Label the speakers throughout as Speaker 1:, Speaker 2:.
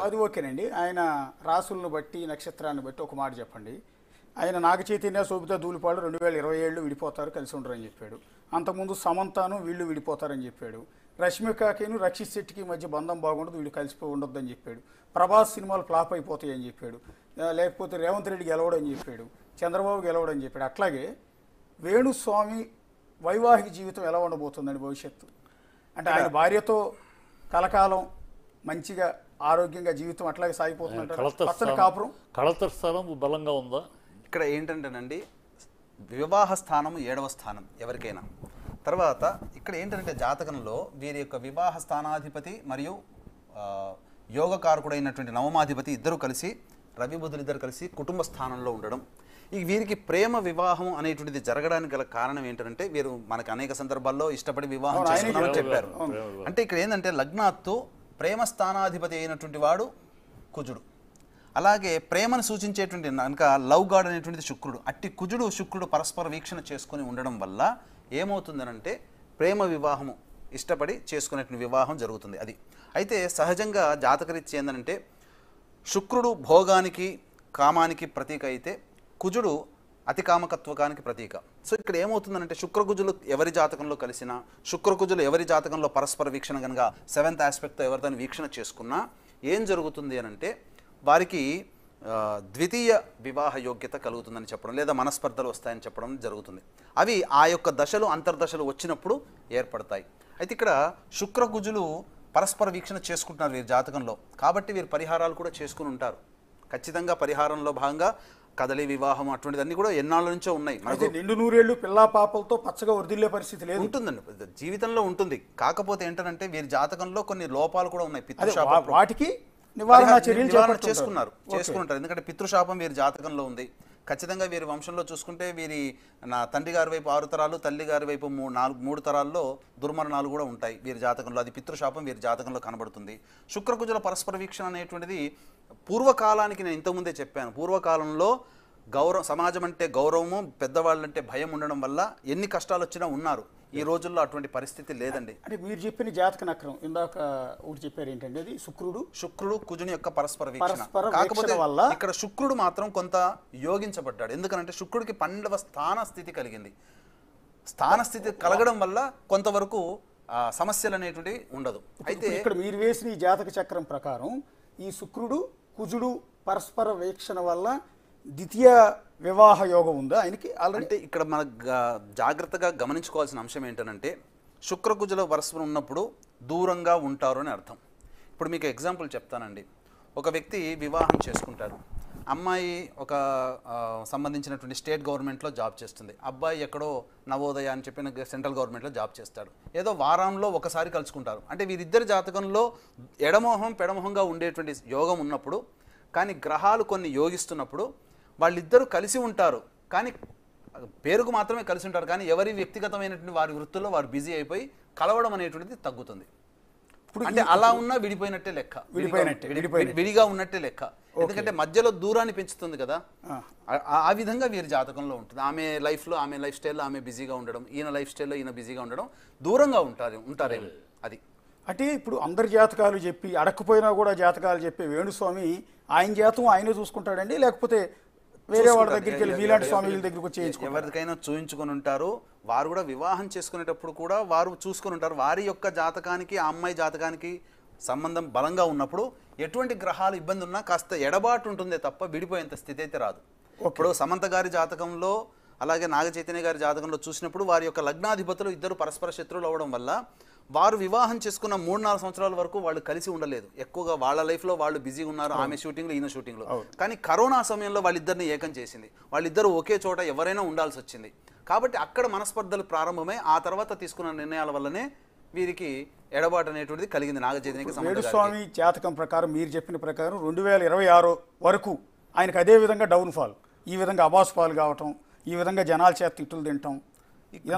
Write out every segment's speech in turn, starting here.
Speaker 1: అది ఓకేనండి. ఆయన రాసులను బట్టి నక్షత్రాన్ని బట్టి ఒక మాట చెప్పండి. ఆయన నాగ చైతన్య శోభిత ధూళిపాడు 2027 విడిపోతారు, కలిసి ఉండరని చెప్పాడు. అంతకుముందు సమంతాను వీళ్ళు విడిపోతారని చెప్పాడు. రష్మికకిను రక్షిత్ శెట్టికి మధ్య బంధం బాగుండదు, వీళ్ళు కలిసిపోయి ఉండొద్దని చెప్పాడు. ప్రభాస్ సినిమాలు ఫ్లాప్ అయిపోతాయని చెప్పాడు. లేకపోతే రేవంత్ రెడ్డి గెలవడని చెప్పాడు, చంద్రబాబు గెలవడని చెప్పాడు. అట్లాగే వేణుస్వామి వైవాహిక జీవితం ఎలా ఉండబోతుందండి భవిష్యత్తు? అంటే ఆయన భార్యతో కలకాలం మంచిగా ఆరోగ్యంగా జీవితం అట్లాగే సాగిపోతుందంటారు. కాపురం
Speaker 2: కళతర స్థానం బలంగా ఉందా?
Speaker 3: ఇక్కడ ఏంటంటేనండి, వివాహ స్థానం 7వ స్థానం ఎవరికైనా. తర్వాత ఇక్కడ ఏంటంటే జాతకంలో వీరి యొక్క వివాహ స్థానాధిపతి మరియు యోగకారకుడైనటువంటి నవమాధిపతి ఇద్దరు కలిసి, రవి బుధులు ఇద్దరు కలిసి కుటుంబ స్థానంలో ఉండడం. ఈ వీరికి ప్రేమ వివాహం అనేటువంటిది జరగడానికి గల కారణం ఏంటంటే, వీరు మనకు అనేక సందర్భాల్లో ఇష్టపడి వివాహం చేసుకున్నామని చెప్పారు. అంటే ఇక్కడ ఏంటంటే లగ్నాత్తు ప్రేమ స్థానాధిపతి అయినటువంటి వాడు కుజుడు, అలాగే ప్రేమను సూచించేటువంటి కనుక లవ్ గాడ్ అనేటువంటిది శుక్రుడు. అట్టి కుజుడు శుక్రుడు పరస్పర వీక్షణ చేసుకుని ఉండడం వల్ల ఏమవుతుందనంటే ప్రేమ వివాహము ఇష్టపడి చేసుకునేటువంటి వివాహం జరుగుతుంది. అది అయితే సహజంగా జాతకరీత్యా ఏంటంటే శుక్రుడు భోగానికి కామానికి ప్రతీక అయితే కుజుడు అతి కామకత్వకానికి ప్రతీక. సో ఇక్కడ ఏమవుతుందంటే శుక్రకుజులు ఎవరి జాతకంలో కలిసినా, శుక్రకుజులు ఎవరి జాతకంలో పరస్పర వీక్షణ కనుక 7th ఆస్పెక్ట్తో ఎవరితో వీక్షణ చేసుకున్నా ఏం జరుగుతుంది అని అంటే వారికి ద్వితీయ వివాహ యోగ్యత కలుగుతుందని చెప్పడం, లేదా మనస్పర్ధలు వస్తాయని చెప్పడం జరుగుతుంది. అవి ఆ యొక్క దశలు అంతర్దశలు వచ్చినప్పుడు ఏర్పడతాయి. అయితే ఇక్కడ శుక్రకుజులు పరస్పర వీక్షణ చేసుకుంటున్నారు వీరి జాతకంలో, కాబట్టి వీరు పరిహారాలు కూడా చేసుకుని ఉంటారు. ఖచ్చితంగా పరిహారంలో భాగంగా కదలి వివాహం అటువంటిదన్నీ కూడా ఎన్నాళ్ళ నుంచో ఉన్నాయి.
Speaker 1: మనకు నిండు నూరేళ్లు పిల్లా పాపలతో పచ్చగా వదిలే పరిస్థితి లేదు,
Speaker 3: ఉంటుందండి, జీవితంలో ఉంటుంది. కాకపోతే ఏంటంటే వీరి జాతకంలో కొన్ని లోపాలు కూడా ఉన్నాయి.
Speaker 1: వాటికి నివారణ చర్యలు
Speaker 3: చేసుకుంటారు. ఎందుకంటే పితృశాపం వీరి జాతకంలో ఉంది. ఖచ్చితంగా వీరి వంశంలో చూసుకుంటే వీరి నా తండ్రి గారి వైపు 6 తరాలు, తల్లి గారి వైపు 3 తరాల్లో దుర్మరణాలు కూడా ఉంటాయి వీరి జాతకంలో. అది పితృశాపం వీరి జాతకంలో కనబడుతుంది. శుక్రకుజుల పరస్పర వీక్షణ అనేటువంటిది పూర్వకాలానికి నేను ఇంతకుముందే చెప్పాను. పూర్వకాలంలో సమాజం అంటే గౌరవము, పెద్దవాళ్ళంటే భయం ఉండడం వల్ల ఎన్ని కష్టాలు వచ్చినా ఉన్నారు. ఈ రోజుల్లో అటువంటి పరిస్థితి లేదండి.
Speaker 1: అంటే మీరు చెప్పిన జాతక నక్రం ఇందాక ఒకటి చెప్పారు ఏంటంటే అది శుక్రుడు
Speaker 3: కుజుని యొక్క పరస్పర వీక్షణ. కాకపోతే ఇక్కడ శుక్రుడు మాత్రం కొంత యోగించబడ్డాడు. ఎందుకంటే శుక్రుడికి 12వ స్థాన స్థితి కలిగింది. స్థాన స్థితి కలగడం వల్ల కొంతవరకు సమస్యలు అనేటువంటివి ఉండదు. అయితే
Speaker 1: ఇక్కడ మీరు వేసిన ఈ జాతక చక్రం ప్రకారం ఈ శుక్రుడు కుజుడు పరస్పర వీక్షణ వల్ల ద్వితీయ వివాహ యోగం ఉందా ఆయనకి ఆల్రెడీ?
Speaker 3: అంటే ఇక్కడ మన జాగ్రత్తగా గమనించుకోవాల్సిన అంశం ఏంటంటే శుక్రకుజుల పరస్పరం ఉన్నప్పుడు దూరంగా ఉంటారు అని అర్థం. ఇప్పుడు మీకు ఎగ్జాంపుల్ చెప్తానండి. ఒక వ్యక్తి వివాహం చేసుకుంటాడు. అమ్మాయి ఒక సంబంధించినటువంటి స్టేట్ గవర్నమెంట్లో జాబ్ చేస్తుంది, అబ్బాయి ఎక్కడో నవోదయ అని చెప్పిన సెంట్రల్ గవర్నమెంట్లో జాబ్ చేస్తాడు. ఏదో వారంలో ఒకసారి కలుసుకుంటారు. అంటే వీరిద్దరి జాతకంలో ఎడమోహం పెడమోహంగా ఉండేటువంటి యోగం ఉన్నప్పుడు, కానీ గ్రహాలు కొన్ని యోగిస్తున్నప్పుడు వాళ్ళిద్దరూ కలిసి ఉంటారు. కానీ పేరుకు మాత్రమే కలిసి ఉంటారు, కానీ ఎవరి వ్యక్తిగతమైనటువంటి వారి వృత్తుల్లో వారు బిజీ అయిపోయి కలవడం అనేటువంటిది తగ్గుతుంది. అంటే అలా ఉన్నా విడిపోయినట్టే లెక్క, విడిగా ఉన్నట్టే లెక్క. ఎందుకంటే మధ్యలో దూరాన్ని పెంచుతుంది కదా, ఆ విధంగా వీరి జాతకంలో ఉంటుంది. ఆమె లైఫ్లో ఆమె లైఫ్ స్టైల్లో ఆమె బిజీగా ఉండడం, ఈయన లైఫ్ స్టైల్లో ఈయన బిజీగా ఉండడం, దూరంగా ఉంటారేమో. అది
Speaker 1: అంటే ఇప్పుడు అందరి జాతకాలు చెప్పి అడక్కుపోయినా కూడా జాతకాలు చెప్పి వేణుస్వామి ఆయన జాతకం ఆయనే చూసుకుంటాడండి, లేకపోతే వేరే వాళ్ళ దగ్గరికి వెళ్ళి మీలాంటి స్వామిల దగ్గరికి వచ్చి
Speaker 3: ఎవరికైనా చూయించుకొని ఉంటారు. వారు కూడా వివాహం చేసుకునేటప్పుడు కూడా వారు చూసుకొని ఉంటారు. వారి యొక్క జాతకానికి ఆ అమ్మాయి జాతకానికి సంబంధం బలంగా ఉన్నప్పుడు ఎటువంటి గ్రహాలు ఇబ్బంది ఉన్నా కాస్త ఎడబాటు ఉంటుందే తప్ప విడిపోయేంత స్థితి అయితే రాదు. ఇప్పుడు సమంత గారి జాతకంలో అలాగే నాగ చైతన్య గారి జాతకంలో చూసినప్పుడు వారి యొక్క లగ్నాధిపతులు ఇద్దరు పరస్పర శత్రువులు అవ్వడం వల్ల వారు వివాహం చేసుకున్న 3-4 సంవత్సరాల వరకు వాళ్ళు కలిసి ఉండలేదు. ఎక్కువగా వాళ్ళ లైఫ్లో వాళ్ళు బిజీగా ఉన్నారు, ఆమె షూటింగ్లో ఈయన షూటింగ్లో. కానీ కరోనా సమయంలో వాళ్ళిద్దరిని ఏకం చేసింది. వాళ్ళిద్దరూ ఒకే చోట ఎవరైనా ఉండాల్సి వచ్చింది. కాబట్టి అక్కడ మనస్పర్ధలు ప్రారంభమై ఆ తర్వాత తీసుకున్న నిర్ణయాల వల్లనే వీరికి ఎడబాటు అనేటువంటిది కలిగింది నాగ చైతన్యకి.
Speaker 1: వేణుస్వామి జాతకం ప్రకారం మీరు చెప్పిన ప్రకారం 2026 వరకు ఆయనకు అదే విధంగా డౌన్ఫాల్, ఈ విధంగా అబాస్పాలు కావటం, ఈ విధంగా జనాల చేత తిట్టులు తింటాం,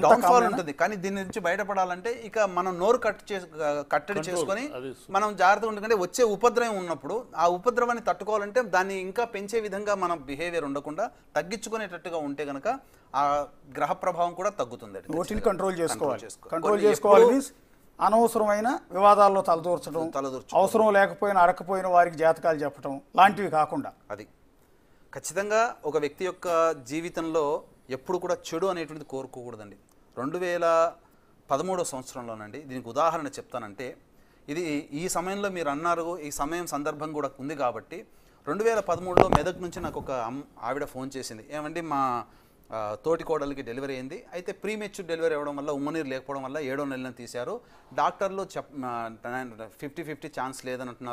Speaker 3: డౌన్ఫాల్ ఉంటుంది. కానీ దీని నుంచి బయటపడాలంటే ఇక మనం నోరు కట్టడి చేసుకొని మనం జాగ్రత్తగా ఉండకంటే వచ్చే ఉపద్రవం ఉన్నప్పుడు ఆ ఉపద్రవాన్ని తట్టుకోవాలంటే దాన్ని ఇంకా పెంచే విధంగా మన బిహేవియర్ ఉండకుండా తగ్గించుకునేటట్టుగా ఉంటే కనుక ఆ గ్రహ ప్రభావం కూడా తగ్గుతుంది.
Speaker 1: నోటిని కంట్రోల్ చేసుకోవాలి. కంట్రోల్ చేసుకోవాలి మీన్స్ అనవసరమైన వివాదాల్లో తలదూర్చడం, అవసరం లేకపోయినా అడకపోయిన వారికి జాతకాలు చెప్పడం లాంటివి కాకుండా.
Speaker 3: అది ఖచ్చితంగా ఒక వ్యక్తి యొక్క జీవితంలో ఎప్పుడు కూడా చెడు అనేటువంటిది కోరుకోకూడదండి. 2013 సంవత్సరంలోనండి, దీనికి ఉదాహరణ చెప్తానంటే, ఇది ఈ సమయంలో మీరు అన్నారు, ఈ సమయం సందర్భం కూడా ఉంది కాబట్టి 2013లో మెదక్ నుంచి నాకు ఒక ఆవిడ ఫోన్ చేసింది. ఏమండి, మా తోటి కోడలికి డెలివరీ అయింది, అయితే ప్రీమెచ్యూర్ డెలివరీ అవ్వడం వల్ల ఉమ్మనీరు లేకపోవడం వల్ల 7వ నెలను తీశారు, డాక్టర్లు 50-50 ఛాన్స్ లేదని అంటున్నారు.